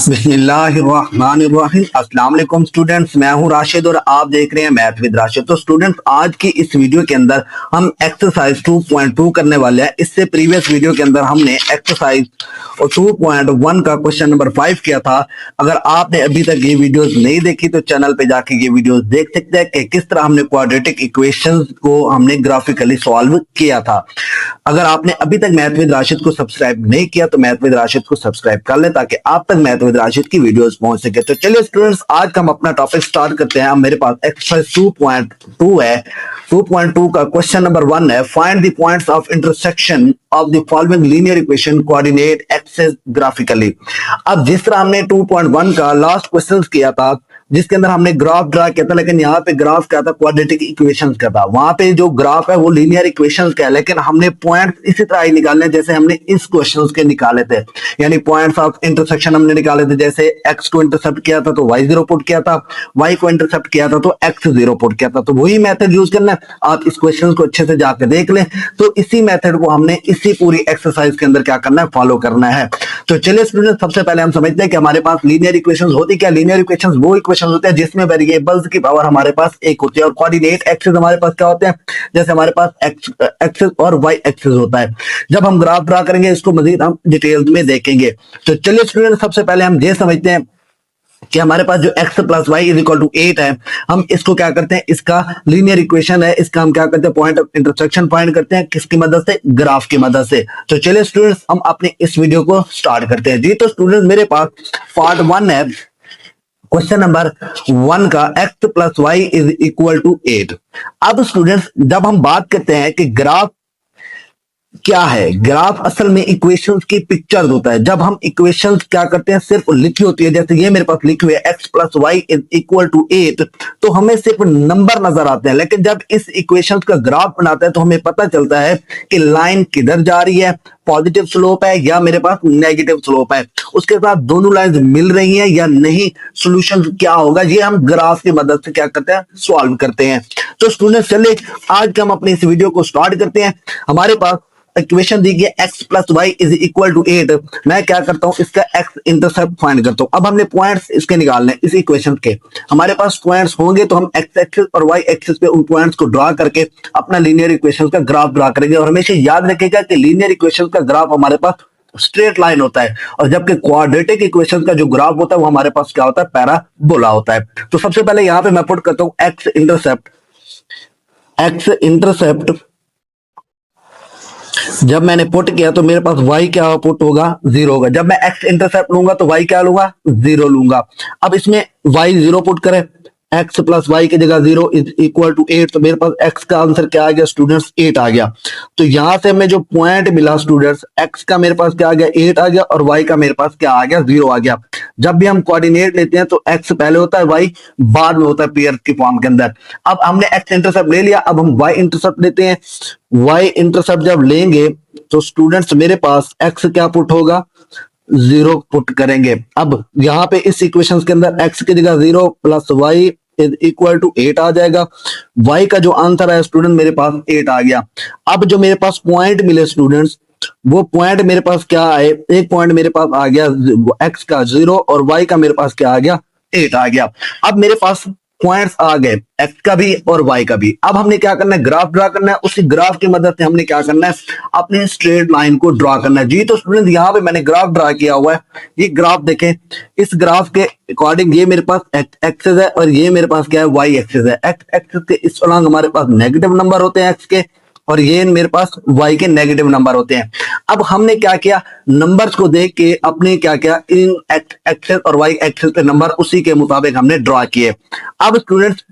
बिस्मिल्लाहिर्रहमानिर्रहीम। अस्सलाम वालेकुम स्टूडेंट्स, मैं हूं राशिद और आप देख रहे हैं मैथ विद राशिद। तो स्टूडेंट्स, आज की इस वीडियो के अंदर हम एक्सरसाइज 2.2 करने वाले हैं। इससे प्रीवियस वीडियो के अंदर हमने एक्सरसाइज 2.1 का क्वेश्चन नंबर 5 किया था। अगर आपने अभी तक ये वीडियोस नहीं देखी तो चैनल पे जाके ये वीडियोस देख सकते हैं कि किस तरह हमने क्वाड्रेटिक इक्वेशंस को हमने ग्राफिकली सॉल्व किया था। अगर आपने अभी तक मैथ विद राशिद को सब्सक्राइब नहीं किया तो मैथ विद राशिद को सब्सक्राइब कर ले ताकि आप तक मैथ विद राशिद की वीडियोस पहुंच सके। तो चलिए स्टूडेंट्स, आज का हम अपना टॉपिक स्टार्ट करते हैं। मेरे पास एक्सरसाइज 2.2 है। 2.2 का क्वेश्चन नंबर 1 है, find the points of intersection of the following linear equation coordinate axes graphically. अब जिस तरह हमने 2.1 का लास्ट क्वेश्चन किया था जिसके अंदर हमने ग्राफ ड्रा किया था, लेकिन यहाँ पे ग्राफ क्या था, क्वाड्रेटिक इक्वेशंस का था। वहां पे जो ग्राफ है वो लीनियर इक्वेशंस का है, लेकिन हमने पॉइंट्स इसी तरह ही निकालने जैसे हमने इस क्वेश्चंस के निकाले थे। यानी पॉइंट्स ऑफ इंटरसेक्शन हमने निकाले थे। जैसे x को इंटरसेप्ट किया था तो y0 पुट किया था, y को इंटरसेप्ट किया था तो x0 पुट किया था। तो वही मेथड यूज करना है। आप इस क्वेश्चन को अच्छे से जाकर देख लें। तो इसी मेथड को हमने इसी पूरी एक्सरसाइज के अंदर क्या करना है, फॉलो करना है। तो चलिए स्टूडेंट, सबसे पहले हम समझते हैं कि हमारे पास लीनियर इक्वेशंस होती क्या। लीनियर इक्वेशंस वो इक्वेशंस होते हैं जिसमें वेरिएबल्स की पावर हमारे पास एक होती है और कोऑर्डिनेट एक्सिस हमारे पास क्या होते हैं, जैसे हमारे पास एक्स एक्सिस और वाई एक्सिस होता है। जब हम ग्राफ ड्रा करेंगे इसको मजीद हम डिटेल्स में देखेंगे। तो चलिए स्टूडेंट, सबसे पहले हम ये समझते हैं कि हमारे पास जो x plus Y is equal to 8 है, हम इसको क्या करते हैं, इसका लीनियर इक्वेशन है, इसका हम क्या करते हैं, पॉइंट ऑफ इंटरसेक्शन फाइंड करते हैं। किसकी मदद से? ग्राफ की मदद से। तो चलिए स्टूडेंट्स, हम अपने इस वीडियो को स्टार्ट करते हैं जी। तो स्टूडेंट्स, मेरे पास पार्ट 1 है क्वेश्चन नंबर 1 का, x plus Y is equal to 8। अब स्टूडेंट्स, जब हम बात करते हैं कि ग्राफ क्या है, ग्राफ असल में इक्वेशंस की पिक्चर्स होता है। जब हम इक्वेशंस क्या करते हैं, सिर्फ लिखी होती है, जैसे ये मेरे पास लिखी हुई है x plus Y is equal to 8, तो हमें सिर्फ नंबर नजर आते हैं। लेकिन जब इस इक्वेशंस का ग्राफ बनाते हैं तो हमें पता चलता है कि लाइन किधर जा रही है, पॉजिटिव स्लोप है या मेरे पास नेगेटिव स्लोप है, उसके साथ दोनों लाइंस मिल रही हैं या नहीं, सॉल्यूशन क्या होगा, ये हम ग्राफ की मदद से क्या करते हैं, सॉल्व करते हैं। तो स्टूडेंट्स, चलिए आज का हम अपने इस वीडियो को स्टार्ट करते हैं। हमारे पास इक्वेशन दी गई x plus Y is equal to 8। मैं क्या करता हूं, इसका x इंटरसेप्ट फाइंड करता हूं। अब हमने पॉइंट्स इसके निकालने इस इक्वेशन के। हमारे पास पॉइंट्स होंगे तो हम x एक्सिस और y एक्सिस पे उन पॉइंट्स को ड्रा करके अपना लीनियर इक्वेशन का ग्राफ ड्रा करेंगे। और हमेशा याद रखिएगा कि लीनियर इक्वेशन का ग्राफ हमारे पास स्ट्रेट लाइन होता है और जबकि क्वाड्रेटिक इक्वेशन का जो ग्राफ होता है वो हमारे पास क्या होता है, पैराबोला होता है। तो सबसे पहले यहां पे मैं पुट करता हूं x इंटरसेप्ट। जब मैंने पुट किया तो मेरे पास y क्या पुट होगा, 0 होगा। जब मैं x इंटरसेप्ट लूंगा तो y क्या लूंगा, 0 लूंगा। अब इसमें y 0 पुट करें, x प्लस वाई की जगह 0 इज इक्वल टू 8, तो मेरे पास x का आंसर क्या आ गया स्टूडेंट्स, 8 आ गया। तो यहां से हमें जो पॉइंट मिला स्टूडेंट्स, x का मेरे पास क्या आ गया, 8 आ गया, और y का मेरे पास क्या आ गया, 0 आ गया। जब भी हम कोऑर्डिनेट लेते हैं तो x पहले होता है, y बाद में होता है पेयर की फॉर्म के अंदर। अब हमने x इंटरसेप्ट ले लिया, अब हम y इंटरसेप्ट लेते हैं। y इंटरसेप्ट जब लेंगे तो स्टूडेंट्स मेरे पास x क्या पुट होगा, 0 पुट करेंगे। अब यहाँ पे इस इक्वेशन के अंदर x की जगह 0 plus Y is equal to 8 आ जाएगा। y का जो आंसर है स्टूडेंट मेरे पास 8 आ गया। अब जो मेरे पास पॉइंट मिले स्टूडेंट्स, वो पॉइंट मेरे पास क्या आए, एक पॉइंट मेरे पास आ गया x का 0 और y का मेरे पास क्या आ गया, 8 आ गया। अब मेरे पास पॉइंट्स आ गए x का भी और y का भी। अब हमने क्या करना है, ग्राफ ड्रा करना है। उसी ग्राफ की मदद से हमने क्या करना है, अपनी स्ट्रेट लाइन को ड्रा करना है जी। तो स्टूडेंट, यहाँ पे मैंने ग्राफ ड्रा किया हुआ है। ये ग्राफ देखें, इस ग्राफ के अकॉर्डिंग ये मेरे पास एक्सिस है और ये मेरे पास क्या है, y एक्सिस है। एक्स एक्सिस के इस अलॉन्ग हमारे पास नेगेटिव नंबर होते हैं x के, और ये मेरे पास y के नेगेटिव नंबर होते हैं। अब हमने क्या किया, नंबर्स को देख के अपने क्या किया, इन एक्सिस और y एक्सिस पे नंबर उसी के मुताबिक हमने ड्रा किए। अब स्टूडेंट्स,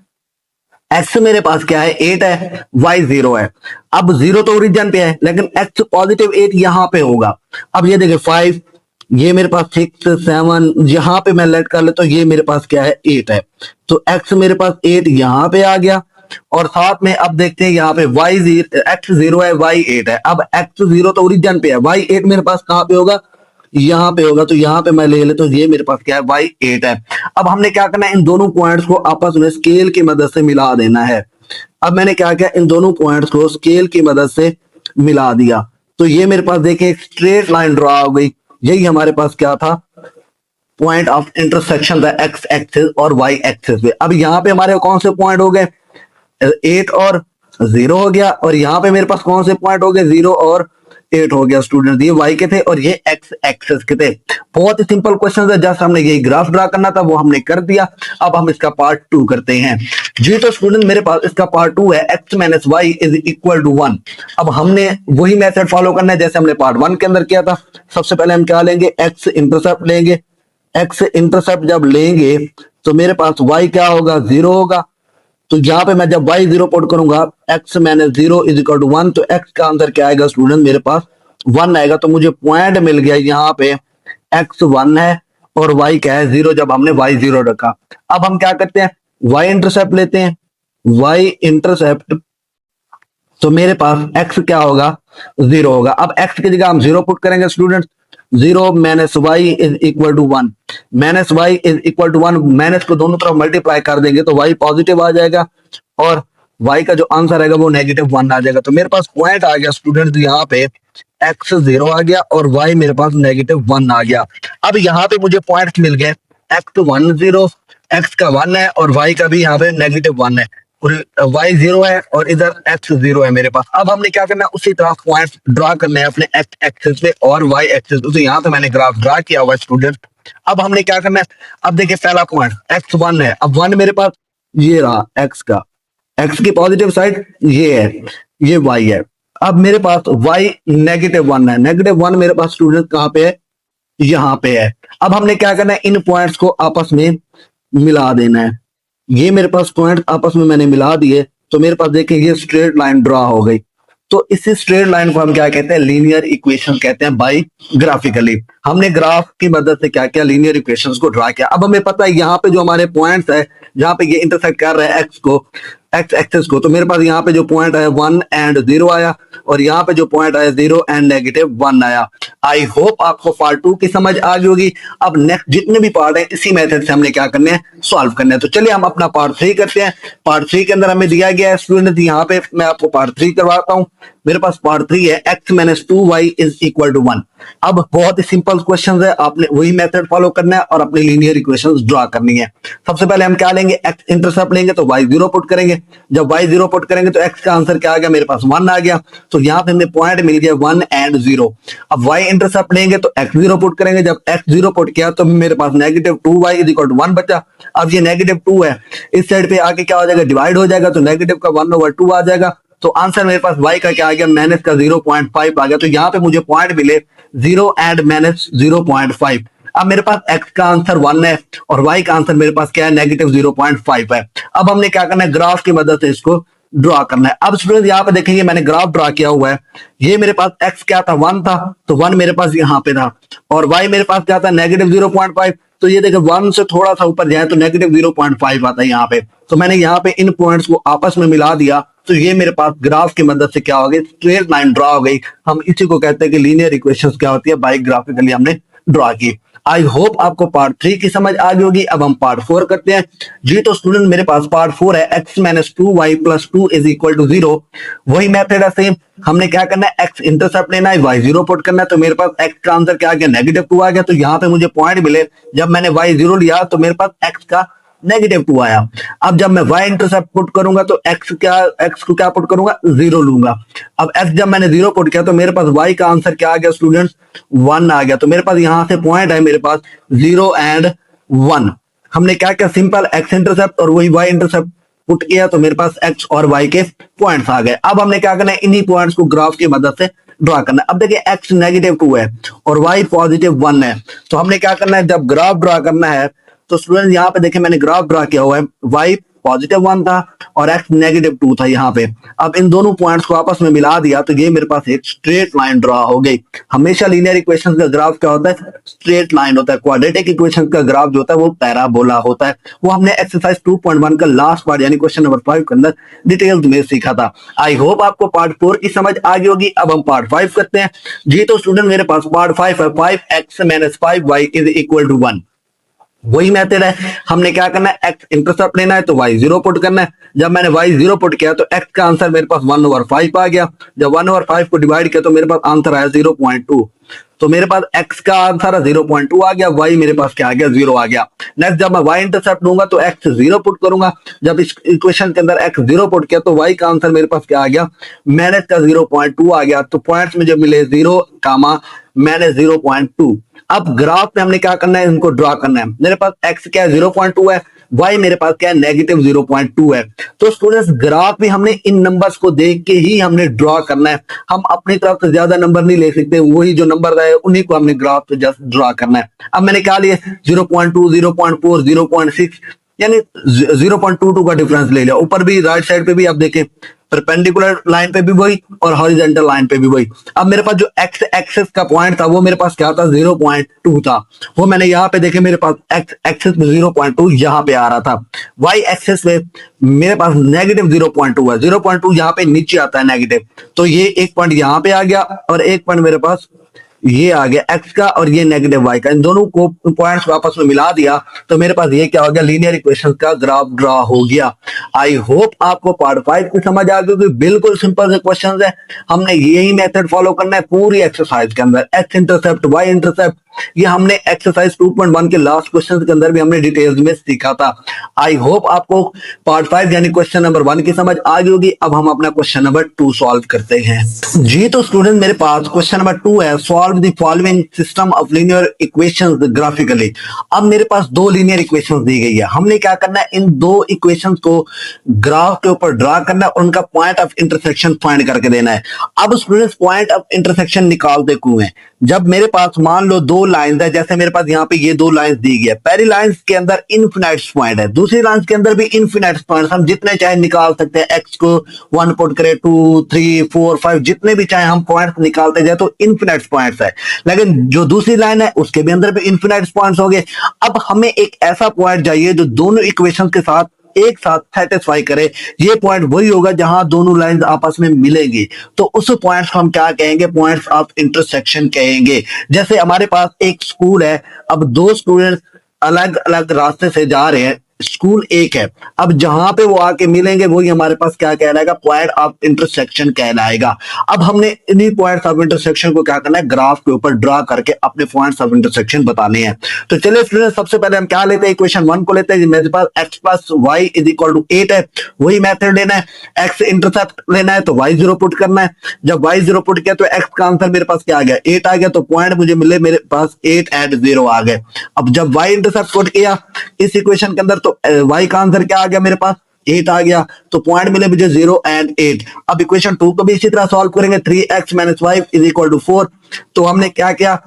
x मेरे पास क्या है, 8 है, y 0 है। अब 0 तो ओरिजिन पे है, लेकिन x पॉजिटिव 8 यहां पे होगा। अब ये देखिए 5, ये मेरे पास 6 7, यहां पे मैं लेट कर ले तो ये मेरे पास क्या है, 8 है। तो x मेरे पास 8 यहां पे आ गया, और साथ में अब देखते हैं यहाँ पे x 0 है, y 8 है। अब x 0 तो ओरिजिन पे है, y 8 मेरे पास कहां पे होगा, यहाँ पे होगा। तो यहाँ पे मैं ले लेता हूँ, ये मेरे पास क्या है, y 8 है। अब हमने क्या करना है, इन दोनों पॉइंट्स को आपस में स्केल की मदद से मिला देना है। अब मैंने क्या किया, इन दोनों पॉइंट्स को स्केल की मदद से मिला दिया। तो ये मेरे पास देखिए स्ट्रेट लाइन ड्रा हो गई। यही हमारे पास क्या था, point of intersection the x axis और वाई एक्सिस पे। अब यहाँ पे हमारे कौन से पॉइंट हो गए, 8 और 0 हो गया, और यहाँ पे मेरे पास कौन से पॉइंट हो गए, 0 और 8 हो गया स्टूडेंट। ये वाई के थे और ये एक्स एक्सिस के थे। बहुत ही सिंपल क्वेश्चन है, जस्ट हमने ये ग्राफ ड्रा करना था वो हमने कर दिया। अब हम इसका पार्ट 2 करते हैं जी। तो स्टूडेंट मेरे पास इसका पार्ट 2 है, X minus Y is equal to 1। अब हमने वही मेथड फॉलो करना है जैसे हमने पार्ट 1 के अंदर किया था। सबसे पहले हम क्या लेंगे, एक्स इंटरसेप्ट लेंगे। एक्स इंटरसेप्ट जब लेंगे तो मेरे पास वाई क्या होगा, 0 होगा। तो यहाँ पे मैं जब y 0 पुट करूंगा, x minus 0 is equal to 1, तो x का आंसर क्या आएगा स्टूडेंट, मेरे पास 1 आएगा। तो मुझे पॉइंट मिल गया यहाँ पे, x 1 है और y क्या है, 0, जब हमने y 0 रखा। अब हम क्या करते हैं, y इंटरसेप्ट लेते हैं, y इंटरसेप्ट, तो मेरे पास x क्या होगा, 0 होगा। अब x की जगह हम 0 पुट करेंगे student, 0 minus Y is equal to 1, minus Y is equal to 1, minus को दोनों तरफ मल्टीप्लाई कर देंगे तो y पॉजिटिव आ जाएगा और y का जो आंसर आएगा वो -1 आ जाएगा। तो मेरे पास पॉइंट आ गया स्टूडेंट, यहाँ पे x 0 आ गया और y मेरे पास -1 आ गया। अब यहाँ पे मुझे पॉइंट मिल गए, x 1 0, x का 1 है और y का भी यहाँ पे -1 है, और y 0 है और इधर x 0 है मेरे पास। अब हमने क्या करना है, उसी तरह पॉइंट ड्रा करना है अपने x एक्सिस पे और y एक्सिस पे। तो यहाँ पे मैंने ग्राफ ड्रा किया हुआ है स्टूडेंट। अब हमने क्या करना है, अब देखिए पहला पॉइंट x 1 है, अब 1 मेरे पास ये रहा x का, x की पॉजिटिव साइड ये है, ये y है। अब मेरे पास y -1 है, -1 मेरे पास स्टूडेंट कहाँ पे है, यहाँ पे है। अब हमने क्या करना है, इन पॉइंट्स को आपस में मिला देना है। ये मेरे पास पॉइंट आपस में मैंने मिला दिए, तो मेरे पास देखिए ये स्ट्रेट लाइन ड्रा हो गई। तो इस स्ट्रेट लाइन को हम क्या कहते हैं, लीनियर इक्वेशन कहते हैं बाई ग्राफिकली। हमने ग्राफ की मदद से क्या किया, लीनियर इक्वेशंस को ड्रा किया। अब हमें पता है यहाँ पे जो हमारे पॉइंट्स है, जहाँ पे ये इंटरसेक्ट कर रहे हैं एक्स को, एक्स एक्सिस को, तो मेरे पास यहाँ पे जो पॉइंट है 1 एंड 0 आया और यहाँ पे जो पॉइंट आया 0 एंड -1 आया। आई होप आपको पार्ट 2 की समझ आ गई होगी। अब नेक्स्ट जितने भी पार्ट है इसी मेथड से हमने क्या करने हैं, सॉल्व करने हैं। तो चलिए हम अपना पार्ट 3 करते हैं। पार्ट 3 के अंदर हमें दिया गया है स्टूडेंट, यहाँ पे मैं आपको पार्ट 3 करवाता हूँ। मेरे पास पार्ट 3 है, x minus 2y is equal to 1। अब बहुत ही सिंपल क्वेश्चन है, आपने वही मेथड फॉलो करना है और अपनी लीनियर इक्वेशंस ड्रा करनी है। सबसे पहले हम क्या लेंगे, x इंटरसेप्ट लेंगे तो y 0 पुट करेंगे। जब y 0 पुट करेंगे तो x का आंसर क्या आ गया, मेरे पास 1 आ गया। तो यहाँ पे हमें पॉइंट मिल गया 1 एंड 0। अब y इंटरसेप्ट लेंगे तो x 0 पुट करेंगे। जब x 0 पुट किया तो मेरे पास -2y इज इक्वल टू 1 बचा। अब ये -2 है, इस साइड पे आके क्या हो जाएगा, डिवाइड हो जाएगा, तो नेगेटिव का 1/2 आ जाएगा। तो आंसर मेरे पास y का क्या आ गया, माइनस का 0.5 आ गया। तो यहाँ पे मुझे पॉइंट मिले 0 एंड -0.5। अब मेरे पास x का आंसर 1 है और y का आंसर मेरे पास क्या है, -0.5 है। अब हमने क्या करना है, ग्राफ की मदद से इसको ड्रॉ करना है। अब स्टूडेंट यहाँ पे देखेंगे मैंने ग्राफ ड्रॉ किया हुआ है। ये मेरे पास x क्या था, 1 था, तो 1 मेरे पास यहाँ पे था, और y मेरे पास क्या था, -0.5। तो ये देखिए 1 से थोड़ा सा ऊपर जाए तो -0.5 आता है यहाँ पे। तो मैंने यहाँ पे इन पॉइंट्स को आपस में मिला दिया, तो ये मेरे पास ग्राफ की मदद से क्या हो गई, स्ट्रेट लाइन ड्रॉ हो गई। हम इसी को कहते हैं कि लीनियर इक्वेशंस क्या होती है, बाई ग्राफिकली हमने ड्रॉ की। आई होप आपको पार्ट 3 की समझ आ गई होगी। अब हम पार्ट 4 करते हैं जी। तो स्टूडेंट मेरे पास पार्ट 4 है, x minus 2y plus 2 is equal to 0। वही मेथड है सेम, हमने क्या करना है, x इंटरसेप्ट लेना है, y 0 पुट करना है। तो मेरे पास x का आंसर क्या आ गया, -2 आ गया। तो यहाँ पे मुझे पॉइंट मिले, जब मैंने y 0 लिया तो मेरे पास x का -2 आया। अब जब मैं y इंटरसेप्ट पुट करूंगा तो x को क्या पुट करूंगा, 0 लूंगा। अब x जब मैंने 0 पुट किया तो मेरे पास y का आंसर क्या आ गया स्टूडेंट्स, 1 आ गया। तो मेरे पास यहां से पॉइंट है मेरे पास 0 एंड 1। हमने क्या किया, सिंपल x इंटरसेप्ट और वही y इंटरसेप्ट पुट किया, तो मेरे पास x और y के पॉइंट्स आ गए। अब हमने क्या करना है, इन्हीं पॉइंट्स को ग्राफ की मदद से ड्रॉ करना है। अब देखिए x -2 है और y +1 है। तो हमने क्या करना है, जब ग्राफ ड्रॉ करना है तो स्टूडेंट यहाँ पे देखें मैंने ग्राफ ड्रा किया हुआ है, y +1 था और x -2 था यहाँ पे। अब इन दोनों पॉइंट्स को आपस में मिला दिया तो ये मेरे पास एक स्ट्रेट लाइन ड्रा हो गई। हमेशा लीनियर इक्वेशंस का ग्राफ क्या होता है, स्ट्रेट लाइन होता है। क्वाड्रेटिक इक्वेशन का ग्राफ जो होता है वो पैराबोला होता है। वो हमने एक्सरसाइज 2.1 का लास्ट पार्ट यानी क्वेश्चन नंबर 5 के अंदर डिटेल्स में सीखा था। आई होप आपको पार्ट 4 की समझ आ गई होगी। अब हम पार्ट 5 करते हैं जी। तो स्टूडेंट मेरे पास पार्ट 5 है, 5x - 5y is equal to 1। वही मेथड है, हमने क्या करना है, x इंटरसेप्ट लेना है तो y 0 पुट करना है। जब मैंने y 0 पुट किया तो x का आंसर मेरे पास 1/5 आ गया। जब 1/5 को डिवाइड किया तो मेरे पास आंसर आया 0.2। तो मेरे पास x का आंसर 0.2 आ गया, y मेरे पास क्या आ गया 0 आ गया। नेक्स्ट जब मैं y इंटरसेप्ट लूंगा तो x 0 पुट करूंगा, जब इस इक्वेशन के अंदर x 0 पुट किया तो y का आंसर मेरे पास क्या आ गया माइनस का 0.2 आ गया। तो पॉइंट्स में जब मिले 0 कामा माइनस 0.2। अब ग्राफ में हमने क्या करना है, इनको ड्रा करना है। मेरे पास x क्या है 0.2 है, y मेरे पास क्या है नेगेटिव 0.2 है। तो स्टूडेंट्स ग्राफ भी हमने इन नंबर्स को देख के ही हमने ड्रॉ करना है, हम अपनी तरफ से ज्यादा नंबर नहीं ले सकते, वही जो नंबर है उन्हीं को हमने ग्राफ पे जस्ट ड्रॉ करना है। अब मैंने क्या लिया 0.2 0.4 0.6 यानी 0.22 का डिफरेंस ले लिया। ऊपर भी राइट साइड पे भी आप देखें परपेंडिकुलर लाइन पे भी वही और हॉरिजॉन्टल लाइन पे भी वही। अब मेरे पास जो एक्स एक्सिस का पॉइंट था वो मेरे पास क्या था 0.2 था, वो मैंने यहाँ पे देखे मेरे पास एक्स एक्सिस में 0.2 यहाँ पे आ रहा था। वाई एक्सिस में मेरे पास नेगेटिव 0.2 है, 0.2 यहाँ पे नीचे आता है नेगेटिव, तो ये एक पॉइंट यहाँ पे आ गया और एक पॉइंट मेरे पास ये आ गया एक्स का और ये नेगेटिव वाई का, इन दोनों को पॉइंट्स को आपस में मिला दिया तो मेरे पास ये क्या हो गया लीनियर इक्वेशन का ग्राफ ड्रा हो गया। आई होप आपको पार्ट 5 की समझ आ गई, बिल्कुल सिंपल से क्वेश्चन है, हमने यही मेथड फॉलो करना है पूरी एक्सरसाइज के अंदर। एक्स इंटरसेप्ट वाई इंटरसेप्ट ये हमने एक्सरसाइज 2.1 के लास्ट क्वेश्चन के अंदर भी हमने डिटेल्स में सीखा था। आई होप आपको पार्ट 5 यानी क्वेश्चन नंबर 1 की समझ आ गई होगी। अब हम अपना क्वेश्चन नंबर 2 सॉल्व करते हैं। जी तो स्टूडेंट मेरे पास क्वेश्चन नंबर 2 है, solve the following system of linear equations graphically. अब मेरे पास दो लीनियर इक्वेशंस दी गई है, हमने क्या करना है इन दो इक्वेशंस को ग्राफ के ऊपर ड्रा करना है और उनका पॉइंट ऑफ इंटरसेक्शन फाइंड करके देना है। अब स्टूडेंट्स पॉइंट ऑफ इंटरसेक्शन निकालते क्यों है, जब मेरे पास मान लो दो लाइंस है, जैसे मेरे पास यहाँ पे ये दो लाइंस दी गई है, पहली लाइंस के अंदर इनफिनाइट पॉइंट है, दूसरी लाइंस के अंदर भी इनफिनाइट पॉइंट, हम जितने चाहे निकाल सकते हैं, एक्स को 1 पुट करें 2 3 4 5 जितने भी चाहे हम पॉइंट्स निकालते जाए तो इनफिनाइट पॉइंट्स है। लेकिन जो दूसरी लाइन है उसके भी अंदर भी इनफिनाइट पॉइंट्स हो गए। अब हमें एक ऐसा पॉइंट चाहिए जो दोनों इक्वेशन के साथ एक साथ सेटिस्फाई करे, ये पॉइंट वही होगा जहां दोनों लाइंस आपस में मिलेंगी, तो उस पॉइंट्स को हम क्या कहेंगे पॉइंट्स ऑफ इंटरसेक्शन कहेंगे। जैसे हमारे पास एक स्कूल है, अब दो स्टूडेंट्स अलग अलग रास्ते से जा रहे हैं, स्कूल एक है, अब जहां पे वो आके मिलेंगे वही हमारे पास क्या कहलाएगा पॉइंट ऑफ इंटरसेक्शन कहलाएगा। अब हमने इन्हीं पॉइंट्स ऑफ इंटरसेक्शन को क्या करना है ग्राफ के ऊपर ड्रा करके अपने पॉइंट्स ऑफ इंटरसेक्शन बताने हैं। तो चलिए स्टूडेंट सबसे पहले हम क्या लेते हैं इक्वेशन 1 को लेते हैं, मेरे पास x plus Y is equal to 8 है, वही मेथड लेना है, x इंटरसेप्ट लेना है तो y 0 पुट करना है, जब y 0 पुट किया तो x का आंसर मेरे पास क्या आ गया 8 आ गया, तो पॉइंट मुझे मिले मेरे पास 8 एंड 0 आ गए। अब जब y इंटरसेप्ट पुट किया इस इक्वेशन के अंदर तो y का आंसर क्या आ गया मेरे पास 8 आ गया, तो पॉइंट मिले मुझे 0 एंड 8। अब इक्वेशन 2 को भी इसी तरह सॉल्व करेंगे, 3x minus 5 is equal to 4, तो हमने क्या किया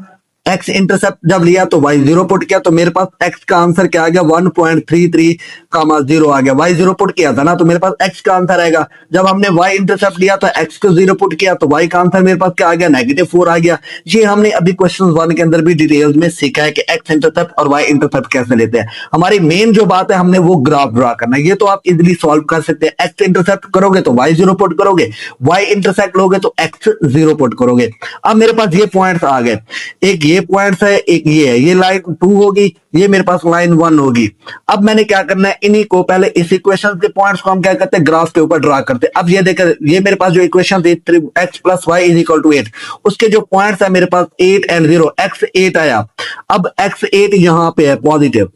x इंटरसेप्ट जब लिया तो y 0 पुट किया तो मेरे पास x का आंसर क्या आ गया 1.33 कामा 0 आ गया, y 0 पुट किया था ना तो मेरे पास x का आंसर आएगा। जब हमने y इंटरसेप्ट लिया तो x को 0 पुट किया तो y का आंसर मेरे पास क्या आ गया -4 आ गया। ये हमने अभी क्वेश्चन 1 के अंदर भी डिटेल्स में सीखा है कि x इंटरसेप्ट और y इंटरसेप्ट कैसे लेते हैं। हमारी मेन जो बात है हमने वो ग्राफ ड्रा करना है, ये तो आप इजिली सॉल्व कर सकते हैं। x इंटरसेप्ट करोगे तो y 0 पुट करोगे, y इंटरसेप्ट लोगे तो x 0 पुट करोगे। अब मेरे पास ये पॉइंट्स आ गए, एक ये पॉइंट्स है एक ये है, ये लाइन 2 होगी, ये मेरे पास लाइन 1 होगी। अब मैंने क्या करना है इन्हीं को पहले इस इक्वेशन के पॉइंट्स को हम क्या करते हैं ग्राफ के ऊपर ड्रा करते हैं। अब ये देखिए ये मेरे पास जो इक्वेशन थी x plus Y is equal to 8, उसके जो पॉइंट्स है मेरे पास 8 एंड 0, x 8 आया, अब x 8 यहां पे है पॉजिटिव,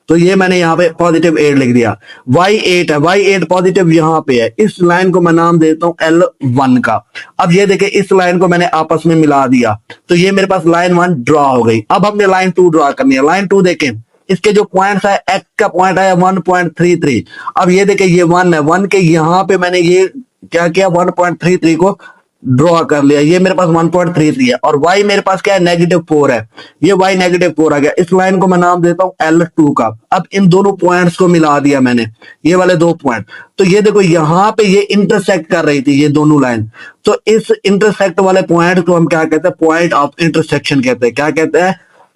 तो ये मैंने यहाँ पे पॉजिटिव 8 लिख दिया, y8 है, y8 पॉजिटिव यहाँ पे है, इस लाइन को मैं नाम देता हूँ L1 का। अब ये देखे इस लाइन को मैंने आपस में मिला दिया तो ये मेरे पास लाइन 1 ड्रा हो गई। अब हमने लाइन 2 ड्रा करनी है, लाइन 2 देखें इसके जो पॉइंट्स है x का पॉइंट आया 1.33, अब ये देखे ये 1 है, 1 के यहाँ पे मैंने ये क्या किया 1.33 को ड्रॉ कर लिया, ये मेरे पास 1.33 है और y मेरे पास क्या है -4 है, ये y -4 आ गया, इस लाइन को मैं नाम देता हूं L2 का। अब इन दोनों पॉइंट्स को मिला दिया मैंने, ये वाले दो पॉइंट, तो ये देखो यहां पे ये इंटरसेक्ट कर रही थी ये दोनों लाइन, तो इस इंटरसेक्ट वाले पॉइंट को हम क्या कहते हैं पॉइंट ऑफ इंटरसेक्शन कहते हैं। क्या कहते हैं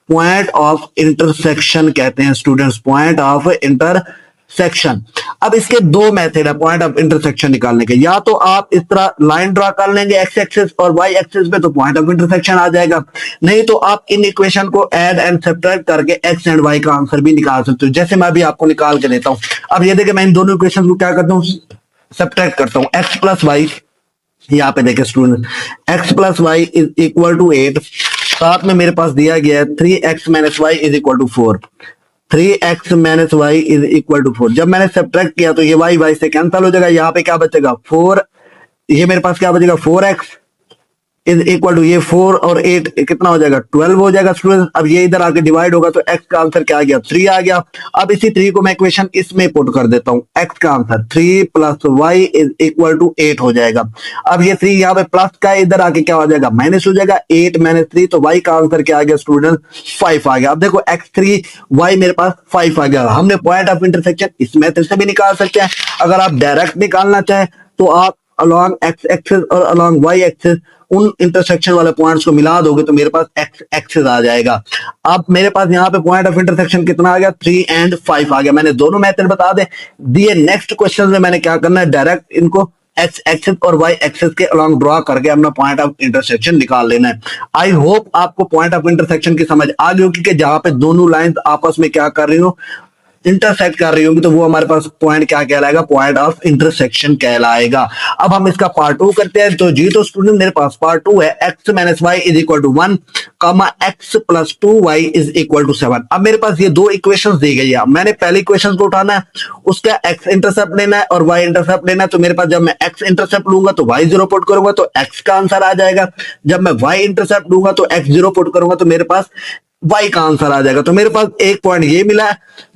पॉइंट ऑफ इंटरसेक्शन कहते हैं स्टूडेंट्स, पॉइंट ऑफ इंटरसेक्शन। अब इसके दो मेथड है पॉइंट ऑफ इंटरसेक्शन निकालने के, या तो आप इस तरह लाइन ड्रा कर लेंगे एक्स एक्सिस और वाई एक्सिस पे तो पॉइंट ऑफ इंटरसेक्शन आ जाएगा, नहीं तो आप इन इक्वेशन को ऐड एंड सब्ट्रैक्ट करके एक्स एंड वाई का आंसर भी निकाल सकते हो, जैसे मैं अभी आपको निकाल के देता हूं। अब ये देखिए मैं इन दोनों इक्वेशन को क्या करता हूँ सब्ट्रैक्ट करता हूँ, एक्स प्लस वाई, यहाँ पे देखे student X plus Y is equal to 8 साथ में मेरे पास दिया गया है 3x minus Y is equal to 4। 3x minus Y is equal to 4। जब मैंने सब्ट्रैक्ट किया तो ये y से कैंसिल हो जाएगा, यहाँ पे क्या बचेगा 4, ये मेरे पास क्या बचेगा 4x इज इक्वल टू ये 4 और 8 कितना हो जाएगा 12 हो जाएगा स्टूडेंट। अब ये इधर आके डिवाइड होगा तो x का आंसर क्या आ गया 3 आ गया। अब इसी 3 को मैं इक्वेशन इसमें पुट कर देता हूं, x का answer 3 plus Y is equal to 8 हो जाएगा। अब ये 3 यहाँ पे प्लस का इधर आके क्या हो जाएगा माइनस हो जाएगा, 8 माइनस 3 तो y का आंसर क्या आ गया स्टूडेंट 5 आ गया। अब देखो x3 y मेरे पास 5 आ गया। हमने पॉइंट ऑफ इंटरसेक्शन इस मेथड से भी निकाल सकते हैं। अगर आप डायरेक्ट निकालना चाहें तो आप अलॉन्ग x एक्सिस और अलॉन्ग y एक्सिस उन इंटरसेक्शन वाले पॉइंट्स को मिला दोगे तो मेरे पास x एक्सिस आ जाएगा। अब मेरे पास यहाँ पे पॉइंट ऑफ इंटरसेक्शन कितना आ गया 3 एंड 5 आ गया। मैंने दोनों मेथड बता दे दिए। नेक्स्ट क्वेश्चन में मैंने क्या करना है, डायरेक्ट इनको x एक्सिस और y एक्सिस के अलॉन्ग ड्रॉ करके अपना पॉइंट ऑफ इंटरसेक्शन निकाल लेना है। आई होप आपको पॉइंट ऑफ इंटरसेक्शन की समझ आ गई होगी कि जहां पे दोनों लाइंस आपस में क्या कर रही हो इंटरसेक्ट कर रही होगी तो वो हमारे पास पॉइंट क्या कहलाएगा पॉइंट ऑफ इंटरसेक्शन कहलाएगा। अब हम इसका पार्ट 2 करते हैं। तो जी तो स्टूडेंट मेरे पास पार्ट 2 है x minus Y is equal to 1 comma x plus 2y is equal to 7। अब मेरे पास ये दो इक्वेशंस दी गई है। मैंने पहले इक्वेशन को उठाना है, उसका x इंटरसेप्ट लेना है और y इंटरसेप्ट लेना है। तो मेरे पास जब मैं x इंटरसेप्ट लूंगा तो y जीरो पुट करूंगा तो x का आंसर आ जाएगा। जब मैं y इंटरसेप्ट लूंगा तो x जीरो पुट करूंगा तो मेरे पास y का आंसर आ जाएगा। तो मेरे पास एक पॉइंट ये मिला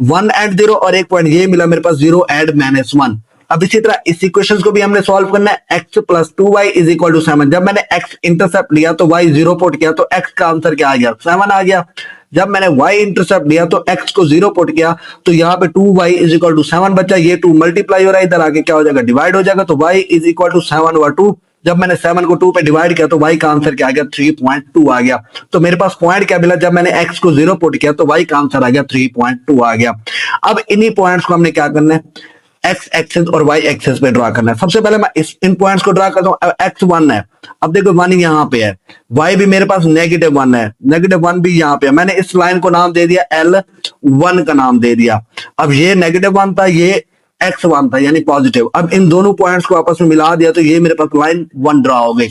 1 एंड 0 और एक पॉइंट ये मिला मेरे पास 0 एंड माइनस 1। अब इसी तरह इस इक्वेशन को भी हमने सॉल्व करना है। x plus 2y is equal to 7। जब मैंने x इंटरसेप्ट लिया तो y जीरो पुट किया तो x का आंसर क्या आ गया 7 आ गया। जब मैंने y इंटरसेप्ट लिया तो x को जीरो पुट किया तो यहाँ पे 2y इज इक्वल टू 7 बचा। ये 2 मल्टीप्लाई हो रहा है, इधर आके क्या हो जाएगा डिवाइड हो जाएगा। तो y इज इक्वल टू 7 और 2। जब मैंने 7 को 2 पे डिवाइड किया तो y का आंसर क्या आ गया 3.2 आ गया। तो मेरे पास पॉइंट क्या मिला, जब मैंने x को जीरो पुट किया तो y का आंसर आ गया 3.2 आ गया। अब इन्हीं पॉइंट्स को हमने क्या करना है x एक्सिस और y एक्सिस पे ड्रा करना है। सबसे पहले मैं इन पॉइंट्स को ड्रा करता हूँ। x 1 है, अब देखो 1 यहाँ पे है, y भी मेरे पास -1 है, -1 भी यहाँ पे है। मैंने इस लाइन को नाम दे दिया L1 का नाम दे दिया। अब ये -1 था, ये x1 था यानी पॉजिटिव। अब इन दोनों पॉइंट्स को आपस में मिला दिया तो ये मेरे पास लाइन 1 ड्रा हो गई।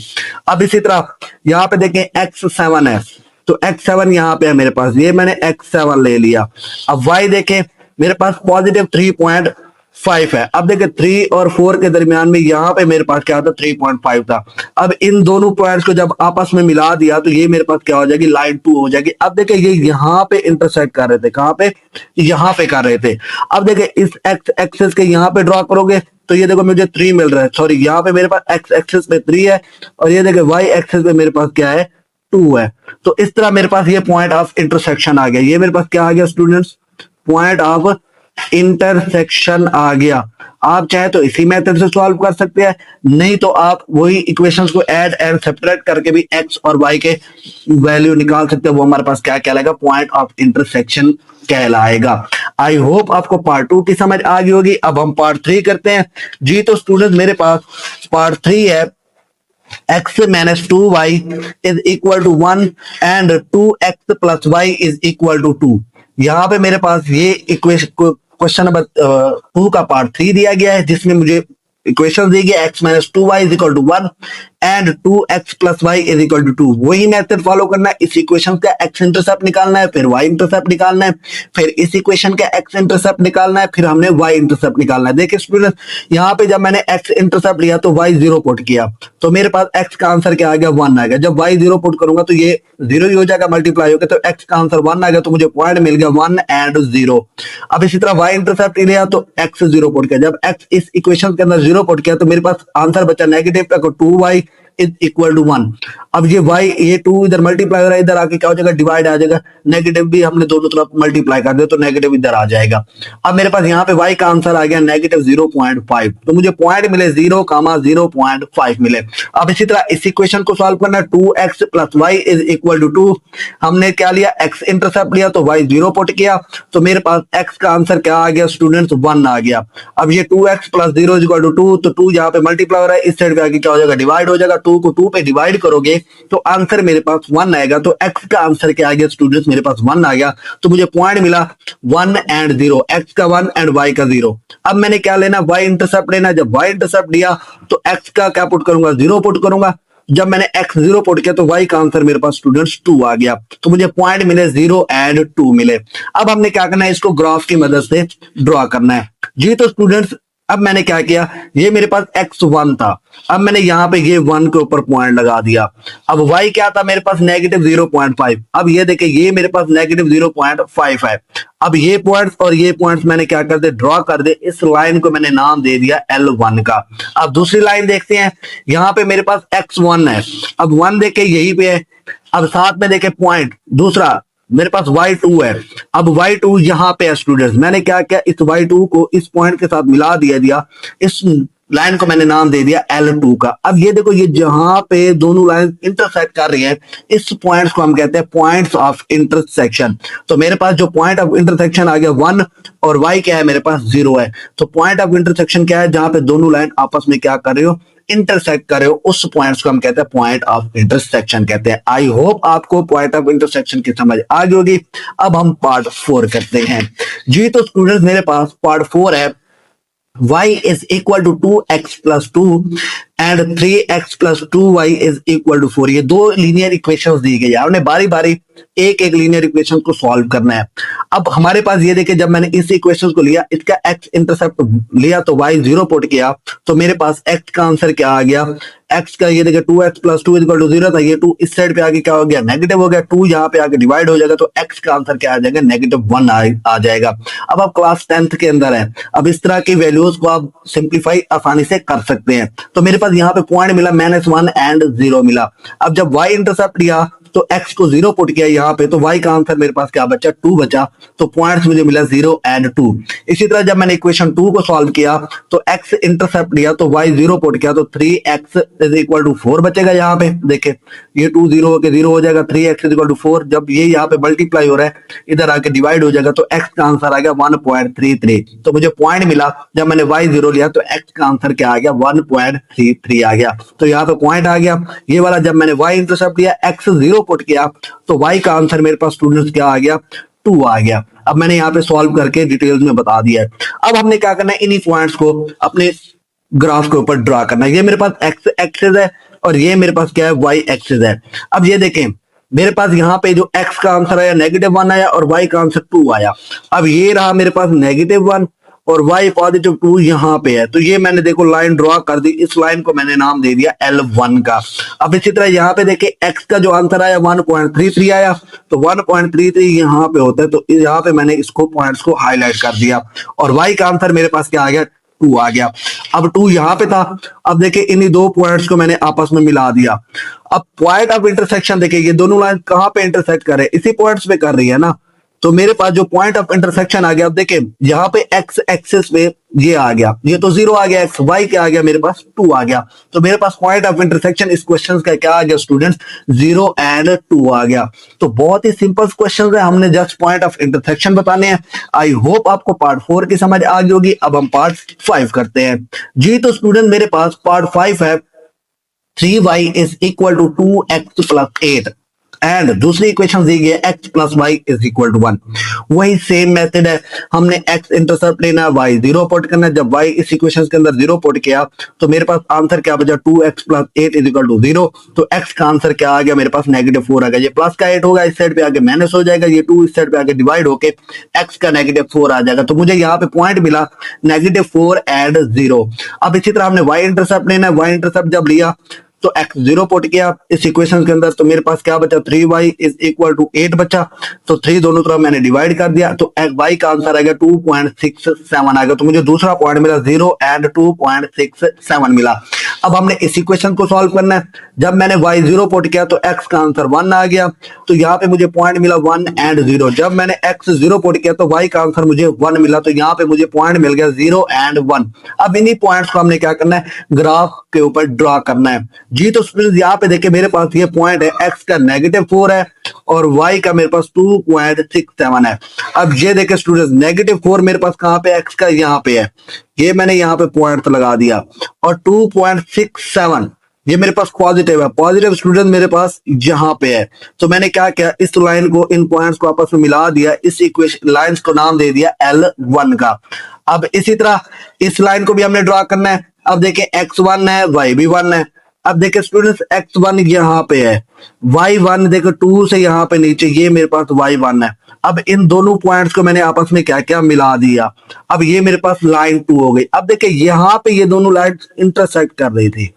अब इसी तरह यहाँ पे देखें x7 है तो x7 यहाँ पे है मेरे पास, ये मैंने x7 ले लिया। अब y देखें मेरे पास पॉजिटिव 3.5 है। अब देखिए 3 और 4 के दरमियान में यहाँ पे मेरे पास क्या था 3.5 था। अब इन दोनों पॉइंट्स को जब आपस में मिला दिया तो ये मेरे पास क्या हो जाएगी लाइन 2 हो जाएगी। अब देखिए ये यहाँ पे इंटरसेक्ट कर रहे थे, कहाँ पे यहाँ पे कर रहे थे। अब देखिए इस एक्स एक्सिस के यहाँ पे ड्रॉ करोगे तो ये देखो मुझे 3 मिल रहा है, सॉरी यहाँ पे मेरे पास एक्स एक्सिस पे 3 है और ये देखिए वाई एक्सिस पे मेरे पास क्या है 2 है। तो इस तरह मेरे पास ये पॉइंट ऑफ इंटरसेक्शन आ गया। ये मेरे पास क्या आ गया स्टूडेंट्स पॉइंट ऑफ इंटरसेक्शन आ गया। आप चाहे तो इसी मेथड से सॉल्व कर सकते हैं, नहीं तो आप वही इक्वेशंस को ऐड एंड सब्ट्रैक्ट करके भी x और y के वैल्यू निकाल सकते हैं। वो हमारे पास क्या कहलाएगा पॉइंट ऑफ इंटरसेक्शन कहलाएगा। आई होप आपको पार्ट 2 की समझ आ गई होगी। अब हम पार्ट 3 करते हैं। जी तो स्टूडेंट मेरे पास पार्ट 3 है x minus 2y is equal to 1 and 2x plus y is equal to 2। यहाँ पे मेरे पास ये इक्वेशन क्वेश्चन नंबर 2 का पार्ट 3 दिया गया है, जिसमें मुझे इक्वेशन दी गई x minus 2y is equal to 1 and 2x plus y is equal to 2। वही मेथड फॉलो करना है। इस इक्वेशन का x इंटरसेप्ट निकालना है, फिर y इंटरसेप्ट निकालना है, फिर इस इक्वेशन का x इंटरसेप्ट निकालना है, फिर हमने y इंटरसेप्ट निकालना है। देखिए स्टूडेंट यहाँ पे जब मैंने x इंटरसेप्ट लिया तो y जीरो पुट किया तो मेरे पास x का आंसर क्या आ गया 1 आ गया। जब y जीरो पुट करूंगा तो ये जीरो ही हो जाएगा, मल्टीप्लाई हो गया तो x का आंसर 1 आ गया। तो मुझे पॉइंट मिल गया 1 एंड 0। अब इसी तरह y इंटरसेप्ट लिया तो x जीरो पुट किया। जब x इस इक्वेशन के अंदर जीरो पुट किया तो मेरे पास आंसर बचा नेगेटिव का 2y इज इक्वल टू 1। अब ये y ये 2 इधर मल्टीप्लाई हो रहा है, इधर आके क्या हो जाएगा डिवाइड आ जाएगा। नेगेटिव भी हमने दोनों तरफ मल्टीप्लाई कर दिया तो नेगेटिव इधर आ जाएगा। अब मेरे पास यहाँ पे y का आंसर आ गया नेगेटिव 0.5। तो मुझे पॉइंट मिले 0,0.5 मिले। अब इसी तरह इस इक्वेशन को सॉल्व करना 2x plus y is equal to 2। हमने क्या लिया x इंटरसेप्ट लिया तो y जीरो पुट किया तो मेरे पास x का आंसर क्या आ गया स्टूडेंट्स 1 आ गया। अब ये 2x plus 0 is equal to 2 तो 2 यहाँ पे मल्टीप्लाई हो रहा है, इस साइड पे आके क्या हो जाएगा डिवाइड हो जाएगा। 2 को 2 पे डिवाइड करोगे तो आंसर मेरे पास 1 आएगा। तो x का आंसर क्या आ गया स्टूडेंट्स मेरे पास 1 आ गया। तो मुझे पॉइंट मिला 1 एंड 0, x का 1 एंड y का 0। अब मैंने क्या लेना y इंटरसेप्ट लेना। जब y इंटरसेप्ट लिया तो x का क्या पुट करूंगा 0 पुट करूंगा जब मैंने x 0 पुट किया तो y का आंसर मेरे पास स्टूडेंट्स 2 आ गया। तो मुझे पॉइंट मिले 0 एंड 2 मिले। अब हमने क्या करना है, इसको ग्राफ की मदद से ड्रॉ करना है जी। तो स्टूडेंट्स अब मैंने क्या किया, ये मेरे पास x1 था, अब मैंने यहाँ पे ये 1 के ऊपर पॉइंट लगा दिया। अब y क्या था मेरे पास नेगेटिव 0.5। अब ये देखिए ये मेरे पास नेगेटिव 0.5 है। अब ये पॉइंट्स और ये पॉइंट्स मैंने क्या कर दे, ड्रॉ कर दे। इस लाइन को मैंने नाम दे दिया L1 का। अब दूसरी लाइन देखते हैं, यहाँ पे मेरे पास x1 है, अब 1 देखे यहीं पे है, अब साथ में देखे पॉइंट दूसरा मेरे पास y2 है। अब y2 यहाँ पे है स्टूडेंट्स, मैंने क्या किया, इस y2 को इस पॉइंट के साथ मिला दिया, इस लाइन को मैंने नाम दे दिया L2 का। अब ये देखो ये जहां पे दोनों लाइन इंटरसेक्ट कर रही है, इस पॉइंट्स को हम कहते हैं पॉइंट्स ऑफ इंटरसेक्शन। तो मेरे पास जो पॉइंट ऑफ इंटरसेक्शन आ गया 1 और y क्या है मेरे पास 0 है। तो पॉइंट ऑफ इंटरसेक्शन क्या है, जहां पे दोनों लाइन आपस में क्या कर रहे हो, इंटरसेक्ट करे हो, उस पॉइंट्स को हम कहते हैं पॉइंट ऑफ इंटरसेक्शन कहते हैं। आई होप आपको पॉइंट ऑफ इंटरसेक्शन की समझ आ गई होगी। अब हम पार्ट 4 करते हैं जी। तो स्टूडेंट्स मेरे पास पार्ट 4 है, y is equal to 2x plus 2 and 3x plus 2y is equal to 4। ये दो लीनियर इक्वेशंस दी गई है, हमने बारी बारी एक एक लीनियर इक्वेशन को सॉल्व करना है। अब हमारे पास ये देखिए, जब मैंने इस इक्वेशन को लिया, इसका x इंटरसेप्ट लिया तो y 0 पुट किया, तो मेरे पास x का आंसर क्या आ गया, x का ये देखिए 2x plus 2 इक्वल टू 0 था, ये 2 इस साइड पे आके क्या हो गया, नेगेटिव हो गया, 2 यहाँ पे आके डिवाइड हो जाएगा, तो x का आंसर क्या आ जाएगा, -1 आ जाएगा। अब आप क्लास 10th के अंदर है, अब इस तरह की वैल्यूज को आप सिंप्लीफाई आसानी से कर सकते हैं। तो मेरे पास यहाँ पे पॉइंट मिला -1 एंड 0 मिला। अब जब y इंटरसेप्ट लिया तो x को 0 पुट किया यहाँ पे, तो y का आंसर मेरे पास क्या बचा, 2 बचा। तो पॉइंट्स मुझे मिला 0 एंड 2। इसी तरह जब मैंने इक्वेशन 2 को सॉल्व किया तो x इंटरसेप्ट लिया तो y 0 पुट किया, तो 3x इज इक्वल टू 4 बचेगा। यहाँ पे देखे ये 2 0 होके 0 हो जाएगा, 3x इज इक्वल टू 4। जब ये यहाँ पे मल्टीप्लाई हो रहा है, इधर आके डिवाइड हो जाएगा, तो x का आंसर आ गया 1.33। तो मुझे पॉइंट मिला, जब मैंने y 0 लिया तो x का आंसर क्या आ गया, 1.33 आ गया। तो यहाँ पे पॉइंट आ गया। ये वाला जब मैंने y इंटरसेप्ट लिया, x 0 पुट किया, तो y का आंसर मेरे पास स्टूडेंट्स क्या आ गया, 2 आ गया। अब मैंने यहाँ पे सॉल्व करके डिटेल्स में बता दिया है। अब हमने क्या करना है, इन्हीं पॉइंट्स को अपने ग्राफ के ऊपर ड्रा करना है। ये मेरे पास x एक्सिस है और ये मेरे पास क्या है, y एक्सिस है। अब ये देखें मेरे पास यहाँ पे जो x का आंसर आया -1 आया और y का आंसर 2 आया। अब ये रहा मेरे पास -1 और y पॉजिटिव 2 यहाँ पे है। तो ये मैंने देखो लाइन ड्रॉ कर दी, इस लाइन को मैंने नाम दे दिया L1 का। अब इसी तरह यहाँ पे देखिए x का जो आंसर आया 1.33 आया, तो 1.33 यहाँ पे होता है, तो यहाँ पे मैंने इसको पॉइंट्स को हाईलाइट कर दिया और y का आंसर मेरे पास क्या आ गया, 2 आ गया। अब 2 यहाँ पे था, अब देखिए इन्हीं दो पॉइंट्स को मैंने आपस में मिला दिया। अब पॉइंट ऑफ इंटरसेक्शन देखिए, ये दोनों लाइन कहाँ पे इंटरसेक्ट कर रहे हैं, इसी पॉइंट्स पे कर रही है ना। तो मेरे पास जो पॉइंट ऑफ इंटरसेक्शन आ गया, अब देखिए यहाँ पे x एक्सिस पे ये आ गया, ये तो 0 आ गया, x y क्या आ गया मेरे पास 2 आ गया। तो मेरे पास पॉइंट ऑफ इंटरसेक्शन इस क्वेश्चन का क्या आ गया स्टूडेंट्स, 0 एंड 2 आ गया। तो बहुत ही सिंपल क्वेश्चन है, हमने जस्ट पॉइंट ऑफ इंटरसेक्शन बताने हैं। आई होप आपको पार्ट 4 की समझ आ गई होगी। अब हम पार्ट 5 करते हैं जी। तो स्टूडेंट मेरे पास पार्ट 5 है, 3y is equal to 2x plus 8 and दूसरी इक्वेशन दी गई है x plus Y is equal to 1। वही सेम मेथड है, हमने x इंटरसेप्ट लेना है, y 0 पुट करना है। जब y इस इक्वेशन के अंदर 0 पुट किया तो मेरे पास आंसर क्या बचा, 2x plus 8 is equal to 0। तो x का आंसर क्या आ गया मेरे पास, -4 आ गया। ये प्लस का 8 होगा, इस साइड पे आके माइनस हो जाएगा, ये 2 इस साइड पे आके डिवाइड होके x का -4 आ जाएगा। तो मुझे यहाँ पे पॉइंट मिला -4 एंड 0। अब इसी तरह हमने y इंटरसेप्ट लेना है, y इंटरसेप्ट जब लिया तो x 0 पुट किया इस इक्वेशन के अंदर, तो मेरे पास क्या बचा, 3y इज इक्वल टू 8 बचा। तो 3 दोनों तरफ मैंने डिवाइड कर दिया, तो y का आंसर आ गया 2.67 आ गया। तो मुझे दूसरा पॉइंट मिला 0 एंड 2.67 मिला। अब हमने इस इक्वेशन को सॉल्व करना है। जब मैंने y 0 पुट किया तो x का आंसर 1 आ गया, तो यहाँ पे मुझे पॉइंट मिला 1 एंड 0। जब मैंने x 0 पुट किया तो y का आंसर मुझे 1 मिला, तो यहाँ पे मुझे पॉइंट मिल गया 0 एंड 1। अब इन्हीं पॉइंट्स को हमने क्या करना है, ग्राफ के ऊपर ड्रॉ करना है जी। तो यहाँ पे देखिए मेरे पास ये पॉइंट है, x का -4 है और y का मेरे पास 2.67 है। अब ये देखिए स्टूडेंट्स, -4 मेरे पास कहाँ पे, x का यहाँ पे है, ये मैंने यहाँ पे पॉइंट लगा दिया, और 2.67 ये मेरे पास पॉजिटिव है। पॉजिटिव स्टूडेंट मेरे पास यहाँ पे है, तो मैंने क्या किया, इस लाइन को इन पॉइंट्स को आपस में मिला दिया, इस इक्वेशन लाइंस को नाम दे दिया L1 का। अब इसी तरह इस लाइन को भी हमने ड्रॉ करना है। अब देखिए x1 है, y भी 1 है। अब देखिए स्टूडेंट्स x1 यहाँ पे है, y1 देखो 2 से यहाँ पे नीचे ये मेरे पास y1 है। अब इन दोनों पॉइंट्स को मैंने आपस में क्या क्या मिला दिया। अब ये मेरे पास लाइन 2 हो गई। अब देखिए यहाँ पे ये दोनों लाइन इंटरसेक्ट कर रही थी।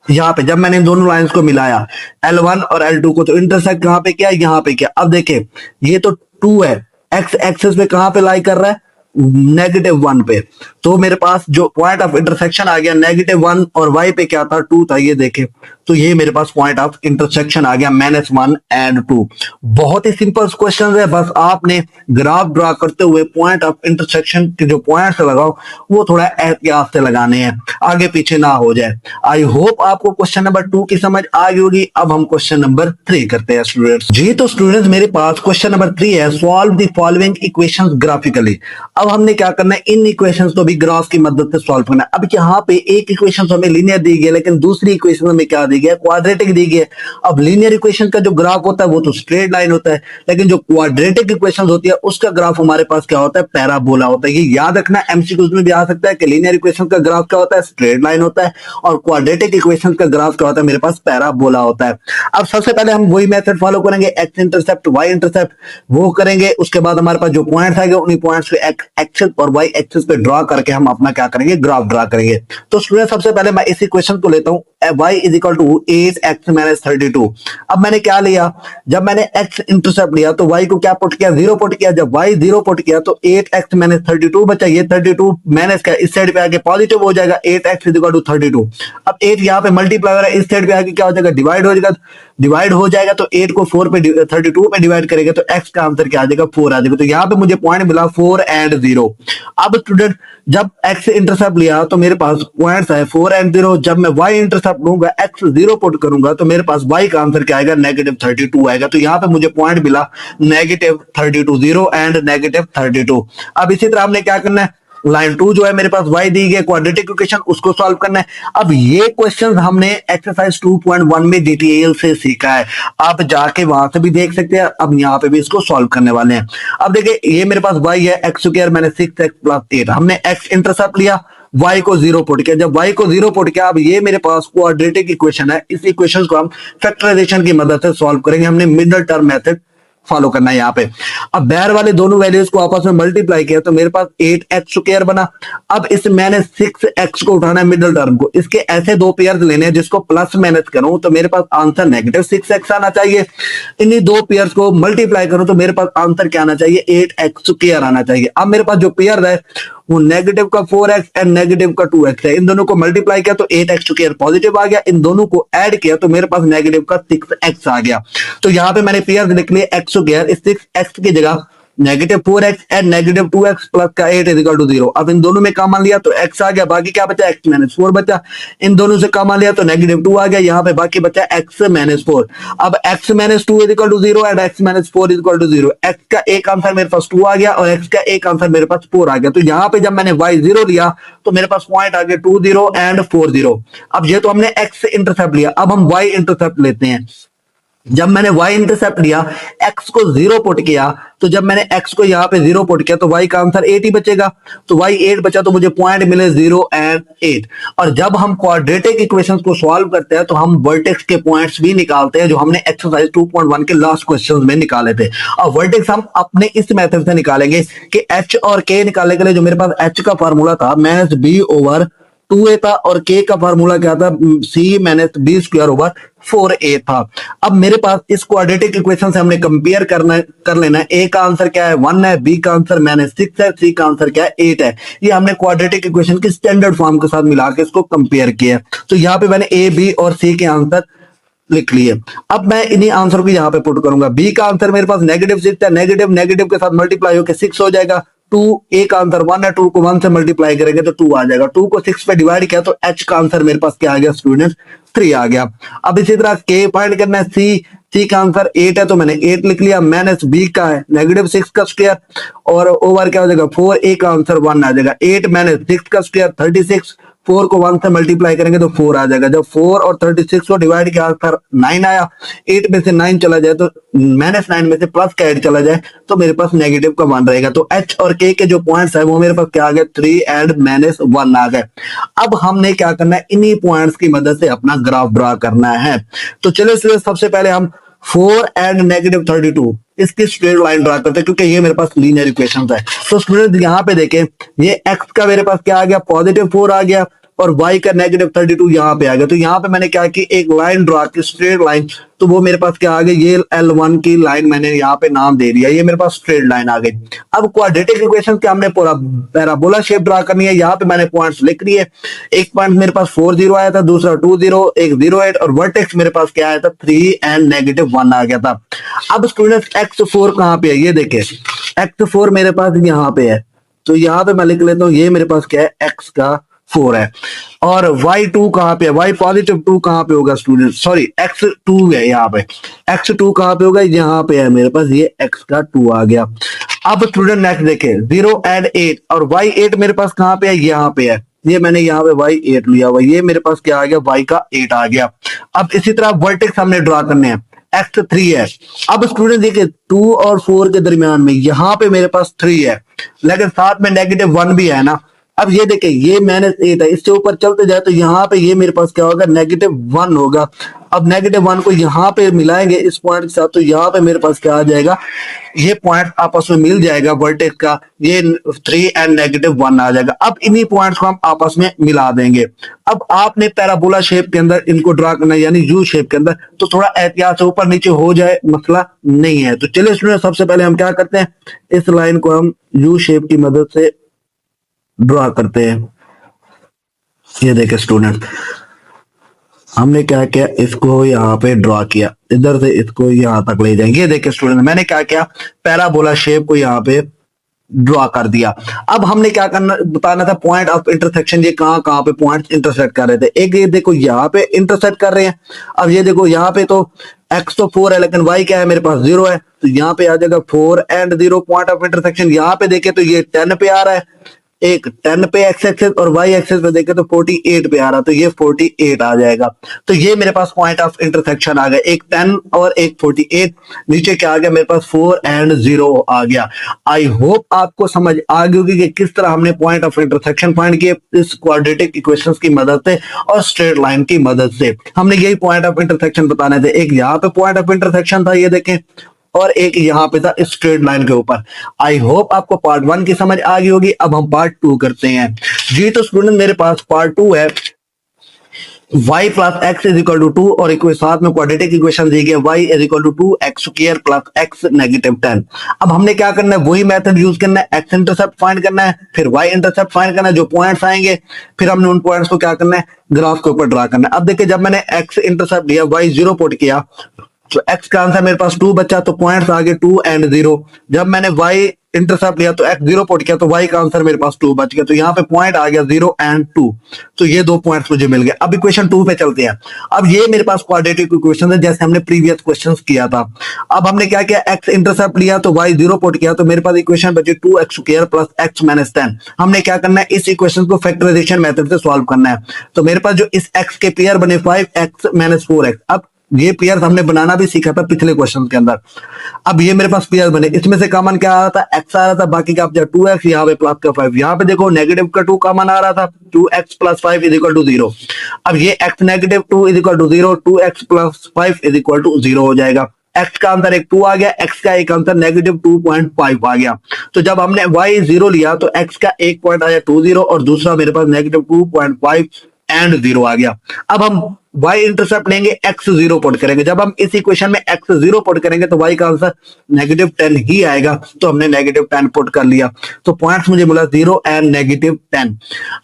यहाँ पे जब मैंने इन दोनों लाइंस को मिलाया L1 और L2 को, तो इंटरसेक्ट कहाँ पे किया, यहाँ पे किया। अब देखिए ये तो 2 है, x एक्सिस पे कहाँ पे लाई कर रहा है, -1 पे। तो मेरे पास जो पॉइंट ऑफ इंटरसेक्शन आ गया -1 और y पे क्या था, 2 था, ये देखे। तो ये मेरे पास पॉइंट ऑफ इंटरसेक्शन आ गया -1 एंड 2। बहुत ही सिंपल क्वेश्चन है, बस आपने ग्राफ ड्रा करते हुए पॉइंट ऑफ इंटरसेक्शन के जो पॉइंट्स लगाओ वो थोड़ा एहतियात से लगाने हैं, आगे पीछे ना हो जाए। आई होप आपको क्वेश्चन नंबर 2 की समझ आ गई होगी। अब हम क्वेश्चन नंबर 3 करते हैं स्टूडेंट्स जी। तो स्टूडेंट्स मेरे पास क्वेश्चन नंबर 3 है, solve the following equations graphically. अब हमने क्या करना है, इन इक्वेशंस को भी ग्राफ की मदद से सॉल्व करना है। अब यहाँ पे एक इक्वेशन हमें लीनियर दी गई है, लेकिन दूसरी इक्वेशन में क्या दी गई, क्वाड्रेटिक दी गई है। अब लीनियर इक्वेशन का जो ग्राफ होता है वो तो स्ट्रेट लाइन होता है, लेकिन जो क्वाड्रेटिक इक्वेशन होती है उसका ग्राफ हमारे पास क्या होता है, पैराबोला होता है। ये याद रखना, एमसीक्यूज में भी आ सकता है कि लीनियर इक्वेशन का ग्राफ क्या होता है, स्ट्रेट लाइन होता है, और क्वाड्रेटिक इक्वेशन का ग्राफ क्या होता है, मेरे पास पैराबोला होता है। अब सबसे पहले हम वही मेथड फॉलो करेंगे, एक्स इंटरसेप्ट वाई इंटरसेप्ट वो करेंगे। उसके बाद हमारे पास जो पॉइंट्स आएंगे उन्हीं पॉइंट्स को एक्सिस और वाई एक्सिस पे ड्रॉ करके हम अपना क्या करेंगे, ग्राफ ड्रा करेंगे। तो स्टूडेंट सबसे पहले मैं इस इक्वेशन को लेता हूं, y is equal to 8x minus 32। अब मैंने क्या लिया, जब मैंने x इंटरसेप्ट लिया तो y को क्या पुट किया, 0 पुट किया। जब y 0 पुट किया तो 8x माइनस 32 बचा। ये 32 माइनस क्या, इस साइड पे आके पॉजिटिव हो जाएगा, 8x इज इक्वल टू 32। अब 8 यहाँ पे मल्टीप्लाई हो रहा है, इस साइड पे आके क्या हो जाएगा, डिवाइड हो जाएगा। डिवाइड हो जाएगा तो 8 को 4 पे 32 पे डिवाइड करेंगे तो x का आंसर क्या आ जाएगा, 4 आ जाएगा। तो यहाँ पे मुझे पॉइंट मिला 4 एंड 0। अब स्टूडेंट जब x इंटरसेप्ट लिया तो मेरे पास पॉइंट्स है 4 एंड 0। जब मैं y इंटरसेप्ट लूंगा, x 0 पुट करूंगा तो मेरे पास y का आंसर क्या आएगा, -32 आएगा। तो यहाँ पे मुझे पॉइंट मिला -32, 0 एंड -32। अब इसी तरह हमने क्या करना है, लाइन 2 जो है मेरे पास y दी गई, क्वाड्रेटिक इक्वेशन उसको सॉल्व करना है। अब ये क्वेश्चन हमने एक्सरसाइज 2.1 में डिटेल से सीखा है, आप जाके वहां से भी देख सकते हैं। अब यहाँ पे भी इसको सॉल्व करने वाले हैं। अब देखिए ये मेरे पास y है, x स्क्वायर मैंने 6x प्लस 8। हमने x इंटरसेप्ट लिया, y को 0 पुट किया। जब y को 0 पुट किया, अब ये मेरे पास क्वाड्रेटिक इक्वेशन है, इस इक्वेशन को हम फैक्टराइजेशन की मदद से सॉल्व करेंगे। हमने मिडिल टर्म मेथड फॉलो करना है यहाँ पे। अब बैर वाले दोनों वैल्यूज को आपस में मल्टीप्लाई किया तो मेरे पास 8x स्क्वायर बना। अब इस मैंने 6x को उठाना है मिडिल टर्म को, इसके ऐसे दो पेयर्स लेने हैं जिसको प्लस माइनस करूं तो मेरे पास आंसर -6x आना चाहिए। इन्हीं दो पेयर्स को मल्टीप्लाई करूं तो मेरे पास आंसर क्या आना चाहिए, 8x स्क्वायर आना चाहिए। अब मेरे पास जो पेयर है वो नेगेटिव का 4x एंड नेगेटिव का 2x है। इन दोनों को मल्टीप्लाई किया तो 8x स्क्वायर पॉजिटिव आ गया। इन दोनों को ऐड किया तो मेरे पास नेगेटिव का 6x आ गया। तो यहाँ पे मैंने पेयर लिख लिए x स्क्वायर, इस 6x की जगह -4x एंड -2x प्लस का 8 इज इक्वल टू 0। अब इन दोनों में कॉमन लिया तो x आ गया, बाकी क्या बचा, x माइनस 4 बचा। इन दोनों से कॉमन लिया तो -2 आ गया, यहाँ पे बाकी बचा x माइनस 4। अब x minus 2 is equal to 0 and x minus 4 is equal to 0। x का एक आंसर मेरे पास 2 आ गया और x का एक आंसर मेरे पास 4 आ गया। तो यहाँ पे जब मैंने y 0 लिया तो मेरे पास पॉइंट आ गया 2 0 एंड 4 0। अब ये तो हमने x इंटरसेप्ट लिया, अब हम y इंटरसेप्ट लेते हैं। जब मैंने y इंटरसेप्ट लिया, x को 0 पुट किया, तो जब मैंने x को यहाँ पे 0 पुट किया तो y का आंसर 8 ही बचेगा। तो y 8 बचा तो मुझे पॉइंट मिले 0 एंड 8। और जब हम क्वाड्रेटिक इक्वेशंस को सॉल्व करते हैं तो हम वर्टेक्स के पॉइंट्स भी निकालते हैं, जो हमने एक्सरसाइज 2.1 के लास्ट क्वेश्चन में निकाले थे। और वर्टेक्स हम अपने इस मेथड से निकालेंगे कि h और k निकालने के लिए जो मेरे पास h का फॉर्मूला था -b/2a था और k का फार्मूला क्या था, c-b² / 4a था। अब मेरे पास इस क्वाड्रेटिक इक्वेशन से हमने कंपेयर कर लेना है। a का आंसर क्या है, 1 है, b का आंसर -6 है, c का आंसर क्या है, 8 है। ये हमने क्वाड्रेटिक इक्वेशन की स्टैंडर्ड फॉर्म के साथ मिला के इसको कंपेयर किया। तो यहाँ पे मैंने a, b और c के आंसर लिख लिए। अब मैं इन्हीं आंसर को यहाँ पे पुट करूंगा। b का आंसर मेरे पास -6 है, नेगेटिव के साथ मल्टीप्लाई होकर 6 हो जाएगा। 2 a का आंसर 1 है, 2 को 1 से मल्टीप्लाई करेंगे तो 2 आ जाएगा। 2 को 6 पे डिवाइड किया तो h का आंसर मेरे पास क्या आ गया स्टूडेंट, 3 आ गया। अब इसी तरह k फाइंड करना है, c का आंसर 8 है तो मैंने 8 लिख लिया, माइनस b का है -6 का स्क्वायर और ओवर क्या हो जाएगा 4, a का आंसर 1 आ जाएगा। 8 - 6 का स्क्वायर 36, 4 को 1 से मल्टीप्लाई करेंगे तो 4 आ जाएगा। जब 4 और 36 को डिवाइड किया आंसर 9 आया। 8 में से 9 चला जाए तो -9 में से प्लस का 8 चला जाए तो मेरे पास नेगेटिव का 1 रहेगा। तो एच और के जो पॉइंट्स है वो मेरे पास क्या आ गए, 3 एंड -1 आ गए। अब हमने क्या करना है, इन्हीं पॉइंट्स की मदद से अपना ग्राफ ड्रा करना है। तो चलो सबसे पहले हम 4 एंड -32 इसकी स्ट्रेट लाइन ड्रा करते हैं, क्योंकि ये मेरे पास लीनियर इक्वेशंस है। तो स्टूडेंट यहाँ पे देखें, ये x का मेरे पास क्या आ गया, +4 आ गया, और y का -32 यहाँ पे आ गया। तो यहाँ पे मैंने क्या की, एक लाइन ड्रा की, स्ट्रेट लाइन। तो वो मेरे पास क्या आ गई, ये L1 की लाइन मैंने यहाँ पे नाम दे दिया, ये मेरे पास स्ट्रेट लाइन आ गई। अब क्वाड्रेटिक इक्वेशन के हमने पूरा पैराबोला शेप ड्रा करनी है। यहाँ पे मैंने पॉइंट्स लिख लिए। एक पॉइंट मेरे पास 4 0 आया था, दूसरा 2 0, एक 0 8, और वर्टेक्स मेरे पास क्या आया था, 3 एंड -1 आ गया था। अब स्टूडेंट्स x4 कहाँ पे है, ये देखे x4 मेरे पास यहाँ पे है। तो यहाँ पे मैं लिख लेता हूँ, ये मेरे पास क्या है, x का 4 है। और y2 कहाँ पे है, y +2 कहाँ पे होगा स्टूडेंट, सॉरी x2 है यहाँ पे। x2 कहाँ पे होगा, यहाँ पे है मेरे पास, ये x का 2 आ गया। अब स्टूडेंट नेक्स्ट देखे 0 एंड 8, और y8 मेरे पास कहाँ पे है, यहाँ पे है। ये मैंने यहाँ पे y8 लिया हुआ, ये मेरे पास क्या आ गया, y का 8 आ गया। अब इसी तरह वर्टेक्स हमने ड्रा करने हैं, x3 है। अब स्टूडेंट देखिए 2 और 4 के दरमियान में यहाँ पे मेरे पास 3 है, लेकिन साथ में -1 भी है ना। अब ये देखिए, ये -8 है, इससे ऊपर चलते जाए तो यहाँ पे ये मेरे पास क्या होगा, -1 होगा। अब -1 को यहाँ पे मिलाएंगे इस पॉइंट के साथ, तो यहाँ पे मेरे पास क्या आ जाएगा, ये पॉइंट आपस में मिल जाएगा वर्टेक्स का, ये 3 एंड -1 आ जाएगा। अब इन्हीं पॉइंट्स को हम आपस में मिला देंगे। अब आपने पैराबोला शेप के अंदर इनको ड्रा करना है, यानी यू शेप के अंदर, तो थोड़ा एहतियात से ऊपर नीचे हो जाए मसला नहीं है। तो चलिए स्टूडेंट, सबसे पहले हम क्या करते हैं, इस लाइन को हम यू शेप की मदद से ड्रा करते हैं। ये देखे स्टूडेंट, हमने क्या किया, इसको यहाँ पे ड्रा किया, इधर से इसको यहाँ तक ले जाएंगे। ये देखे स्टूडेंट, मैंने क्या किया, पैराबोला शेप को यहाँ पे ड्रा कर दिया। अब हमने क्या करना, बताना था पॉइंट ऑफ इंटरसेक्शन, ये कहाँ कहाँ पे पॉइंट इंटरसेक्ट कर रहे थे। एक ये देखो यहाँ पे इंटरसेक्ट कर रहे हैं। अब ये देखो यहाँ पे तो x तो 4 है, लेकिन y क्या है, मेरे पास 0 है, तो यहाँ पे आ जाएगा 4 एंड 0 पॉइंट ऑफ इंटरसेक्शन। यहाँ पे देखे तो ये 10 पे आ रहा है, एक 10 पे x एक्सेस, और y एक्सेस पे देखे तो 48 पे आ रहा, तो ये 48 आ जाएगा। तो ये मेरे पास पॉइंट ऑफ इंटरसेक्शन आ गया, एक 10 और एक 48। नीचे क्या आ गया, मेरे पास 4 एंड 0 आ गया। आई होप आपको समझ आ गई होगी कि किस तरह हमने पॉइंट ऑफ इंटरसेक्शन फाइंड किए इस क्वाड्रेटिक इक्वेशंस की मदद से और स्ट्रेट लाइन की मदद से। हमने यही पॉइंट ऑफ इंटरसेक्शन बताने थे। एक यहाँ पे पॉइंट ऑफ इंटरसेक्शन था, ये देखें, और एक यहाँ पे था स्ट्रेट लाइन के ऊपर। आई होप आपको पार्ट 1 की समझ आ गई होगी। अब हम पार्ट 2 करते हैं जी। तो स्टूडेंट मेरे पास पार्ट 2 है, y + x = 2, और एक साथ में क्वाड्रेटिक इक्वेशन दी गई, y = 2x² + x -10। अब हमने क्या करना है, वही मेथड यूज करना है, x इंटरसेप्ट फाइंड करना है, फिर y इंटरसेप्ट फाइंड करना है, जो पॉइंट्स आएंगे, फिर हमने उन पॉइंट्स को क्या करना है, ग्राफ के ऊपर ड्रा करना है। अब देखिए, जब मैंने x इंटरसेप्ट लिया, y 0 पुट किया, तो x का आंसर मेरे पास 2 बचा, तो पॉइंट्स आ गए 2 एंड 0। जब मैंने y इंटरसेप्ट लिया तो x 0 पुट किया, तो y का आंसर मेरे पास 2 बच गया, तो यहाँ पे पॉइंट आ गया 0 एंड 2। तो ये दो पॉइंट्स मुझे मिल गए। अब इक्वेशन 2 पे चलते हैं। अब ये मेरे पास क्वाड्रेटिक इक्वेशन है, जैसे हमने प्रीवियस क्वेश्चंस किया था। अब हमने क्या किया, x इंटरसेप्ट लिया तो y 0 पुट किया, तो मेरे पास इक्वेशन बची 2x² + x -10। हमने क्या करना है, इस इक्वेशन को फैक्टराइजेशन मेथड से सॉल्व करना है। तो मेरे पास जो इस x के पेयर बने 5x - 4x। अब ये पेयर हमने बनाना भी सीखा था पिछले क्वेश्चन के अंदर। अब ये मेरे पास पेयर बने, इसमें से कॉमन क्या आ रहा था, x आ रहा था, बाकी का 2x, यहाँ पे प्लस का 5, यहाँ पे देखो नेगेटिव का 2 कॉमन आ रहा था, 2x + 5 = 0। अब ये x -2 = 0, 2x + 5 = 0 हो जाएगा। x का आंसर एक 2 आ गया, x का एक आंसर -2.5 आ गया। तो जब हमने y 0 लिया तो x का एक पॉइंट आया 20, और दूसरा मेरे पास -2.5 एंड 0 आ गया। अब हम y इंटरसेप्ट लेंगे, x 0 पुट करेंगे। जब हम इस इक्वेशन में x 0 पुट करेंगे तो y का आंसर -10 ही आएगा, तो हमने -10 पुट कर लिया। तो पॉइंट्स मुझे मिला 0 एंड -10।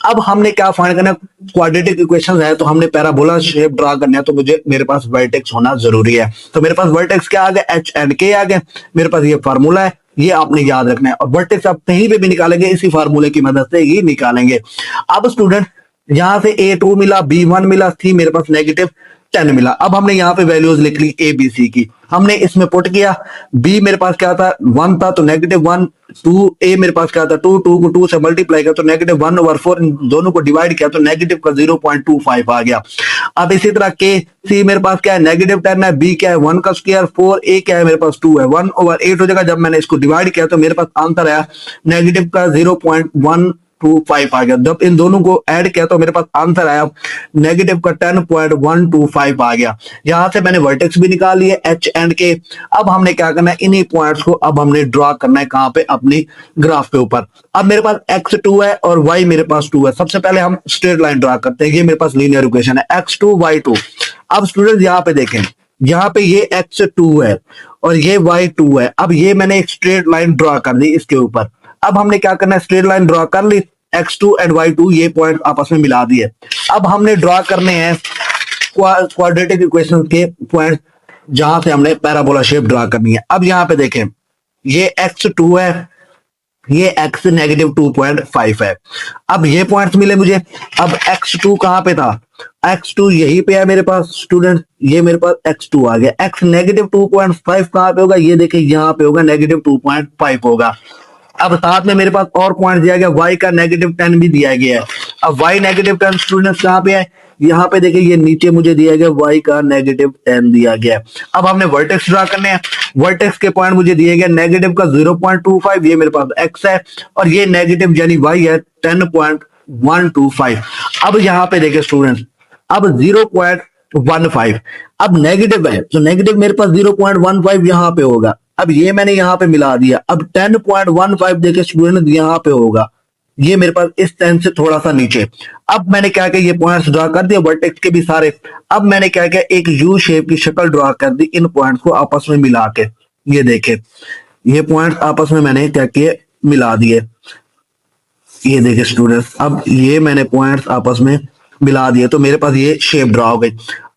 अब हमने क्या फाइंड करना, क्वाड्रेटिक इक्वेशन है तो हमने पैराबोला शेप ड्रा करना है, तो मेरे पास वर्टेक्स होना जरूरी है। तो मेरे पास वर्टेक्स क्या आ गया, h एंड k आ गए। मेरे पास ये फार्मूला है, ये आपने याद रखना है, और वर्टेक्स आप कहीं पे भी निकालेंगे इसी फार्मूले की मदद से ही निकालेंगे। अब स्टूडेंट यहां से A2 मिला, B1 मिला, C मेरे पास -10 मिला। अब हमने यहाँ पे वैल्यूज लिख ली A B C की। हमने इसमें पुट किया, बी मेरे पास क्या था 1 था तो -1, 2 ए मेरे पास क्या था 2, 2 को 2 से मल्टीप्लाई किया तो -1/4, इन दोनों को डिवाइड किया तो नेगेटिव का 0.25 आ गया। अब इसी तरह के सी मेरे पास क्या है -10 है, बी क्या है 1 का स्क्वायर, 4 ए क्या है मेरे पास 2 है, 1/8 हो जाएगा। जब मैंने इसको डिवाइड किया तो मेरे पास आंसर आया नेगेटिव का 0.125 आ गया। जब इन दोनों को ऐड किया तो मेरे पास आंसर आया नेगेटिव का 10.125 आ गया। यहां से मैंने वर्टेक्स भी निकाल लिए एच एंड के। अब हमने क्या करना है, इन्हीं पॉइंट्स को अब हमने ड्रॉ करना है कहां पे, अपनी ग्राफ के ऊपर। अब मेरे पास x2 है और y मेरे पास 2 है। सबसे पहले हम स्ट्रेट लाइन ड्रॉ करते हैं। ये मेरे पास लीनियर इक्वेशन है x2 y2। अब स्टूडेंट्स यहाँ पे देखें, यहाँ पे ये x2 है और ये y2 है। अब ये मैंने एक स्ट्रेट लाइन ड्रॉ कर दी इसके ऊपर। अब हमने क्या करना है, स्ट्रेट लाइन ड्रॉ कर ली, x2 एंड y2 ये पॉइंट आपस में मिला दिए। अब हमने ड्रॉ करने हैं क्वाड्रेटिक इक्वेशन के पॉइंट जहां से हमने पैराबोला शेप ड्रॉ करनी है। अब यहाँ पे देखें, ये x2 है, ये x -2.5 है। अब ये पॉइंट्स मिले मुझे। अब x2 कहां पे था, x2 यहीं पे है मेरे पास स्टूडेंट, ये मेरे पास x2 आ गया। x -2.5 कहां पे होगा, ये देखिए यहाँ पे होगा -2.5 होगा। अब साथ में मेरे पास और पॉइंट दिया गया, y का -10 भी दिया गया है। अब y -10 स्टूडेंट्स कहां पे है, यहाँ पे देखिए ये नीचे मुझे दिया गया y का -10 दिया गया है। अब हमने वर्टेक्स ड्रा करने हैं। वर्टेक्स के पॉइंट मुझे दिए गए नेगेटिव का 0.25, ये मेरे पास x है, और ये नेगेटिव यानी y है 10.125। अब यहाँ पे देखिए स्टूडेंट्स, अब 0.15, अब नेगेटिव है तो नेगेटिव मेरे पास 0.15 यहाँ पे होगा। अब ये मैंने यहाँ पे मिला दिया। अब 10.15 देखिए स्टूडेंट यहाँ पे होगा, ये मेरे पास इस 10 से थोड़ा सा नीचे। अब मैंने क्या किया, ये पॉइंट्स ड्रा कर दिए वर्टेक्स के भी सारे। अब मैंने क्या किया, एक यू शेप की शक्ल ड्रा कर दी इन पॉइंट्स को आपस में मिला के। ये देखे, ये पॉइंट्स आपस में मैंने क्या किए, मिला दिए। ये देखिए स्टूडेंट्स, अब ये मैंने पॉइंट्स आपस में मिला दिए तो मेरे पास ये शेप ड्रा हो गई।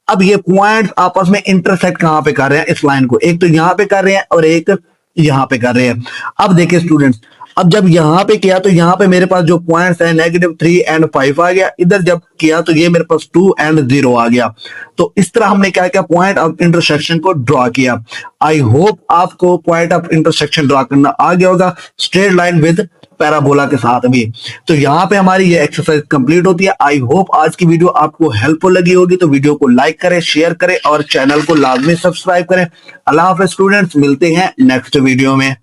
अब ये पॉइंट्स आपस में इंटरसेक्ट कहां पे कर रहे हैं, इस लाइन को, एक तो यहां पे कर रहे हैं और एक यहां पे कर रहे हैं। अब देखिए स्टूडेंट्स, अब जब यहां पे किया तो यहां पे मेरे पास जो पॉइंट्स है -3 एंड 5 आ गया। इधर जब किया तो ये मेरे पास 2 एंड 0 आ गया। तो इस तरह हमने क्या किया, पॉइंट ऑफ इंटरसेक्शन को ड्रॉ किया। आई होप आपको पॉइंट ऑफ इंटरसेक्शन ड्रॉ करना आ गया होगा स्ट्रेट लाइन विद पैराबोला के साथ भी। तो यहाँ पे हमारी ये एक्सरसाइज कंप्लीट होती है। आई होप आज की वीडियो आपको हेल्पफुल लगी होगी। तो वीडियो को लाइक करें, शेयर करें और चैनल को लाजमी सब्सक्राइब करें। अल्लाह हाफिज़ स्टूडेंट्स, मिलते हैं नेक्स्ट वीडियो में।